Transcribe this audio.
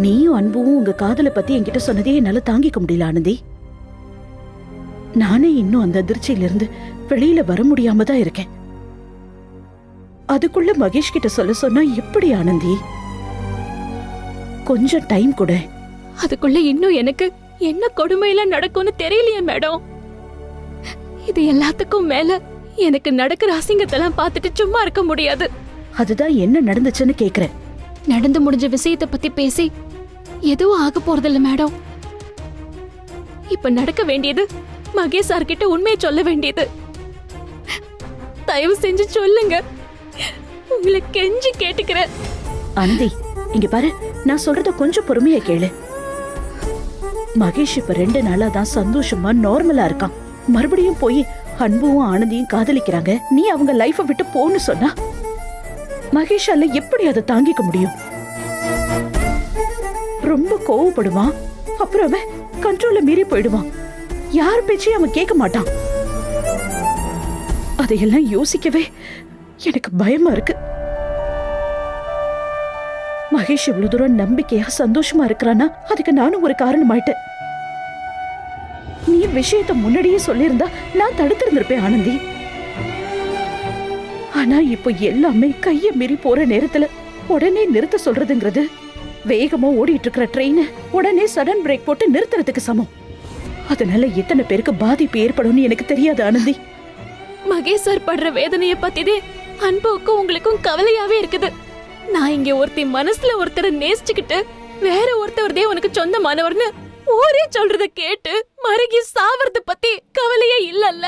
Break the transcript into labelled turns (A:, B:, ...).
A: நீயும் அன்பும் உங்க காதலை பத்தி என்கிட்ட சொன்னதே என்னால தாங்கிக்க முடியல ஆனந்தி. நானே இன்னும் அந்த அதிர்ச்சியில இருந்து வெளியில வர முடியாம தான் இருக்கேன். அதுக்குள்ள மகேஷ் கிட்ட சொல்ல சொன்னா எப்படி ஆனந்தி? கொஞ்சம் டைம் கொடு.
B: அதுக்குள்ள இன்னும் எனக்கு என்ன கொடுமையெல்லாம் நடக்கும்னு தெரியலையே மேடம். இது எல்லாத்துக்கும் மேல எனக்கு நடக்கிற அசிங்கத்தெல்லாம் பார்த்துட்டு சும்மா இருக்க முடியாது.
A: அதுதான் என்ன நடந்துச்சுன்னு கேக்குறேன்.
B: நடந்து முடிஞ்ச விஷயத்தை பத்தி பேசி எதுவும் ஆக போறதில்ல மேடம். இப்ப நடக்க வேண்டியது மகேஷ் சார் கிட்ட உண்மையை சொல்ல வேண்டியது. தயவு செஞ்சு சொல்லுங்க, உங்களை கெஞ்சி கேட்டுக்கிறேன்.
A: ஆனந்தி, இங்க பாரு, நான் சொல்றத கொஞ்சம் பொறுமையா கேளு. மகேஷ் இப்ப 2 நாளா தான் சந்தோஷமா நார்மலா இருக்கான். மறுபடியும் போய் அன்பும் ஆனந்தியும் காதலிக்கிறாங்க, நீ அவங்க லைஃப விட்டு போன்னு சொன்னா மகேஷால எப்படி அதை தாங்கிக்க முடியும்? ரொம்ப கோவப்படுவான். அப்புறம் அவன் கண்ட்ரோல்ல மீறி போயிடுவான். யார் பேச்சையும் அவன் கேட்க மாட்டான். அதையெல்லாம் யோசிக்கவே எனக்கு பயமா இருக்கு. மகேஷ் இவ்வளவு தூரம் நம்பிக்கையா சந்தோஷமா இருக்கிறானா அதுக்கு நானும் ஒரு காரணம் ஆயிட்டேன். நீ விஷயத்தை முன்னாடியே சொல்லியிருந்தா நான் தடுத்திருந்திருப்பேன் ஆனந்தி. ஆனா இப்போ எல்லாமே கைய மீறி போற நேரத்துல உடனே நிறுத்த சொல்றதுங்கிறது வேகமா ஓடிட்டு இருக்கிற ட்ரெயின் உடனே சடன் பிரேக் போட்டு நிறுத்துறதுக்கு சமம். அதனால எத்தனை பேருக்கு பாதிப்பு ஏற்படும்னு எனக்கு தெரியாது ஆனந்தி.
B: மகேஷ் சார் படுற வேதனைய பத்திதே அன்புக்கும் உங்களுக்கும் கவலையாவே இருக்குது. நான் இங்க ஒருத்தி மனசுல ஒருத்தரை நேசிச்சுக்கிட்டு வேற ஒருத்தவர்தே உனக்கு சொந்தமானவர்னு ஊரே சொல்றத கேட்டு மருகி சாவறது பத்தி கவலையே இல்லல்ல.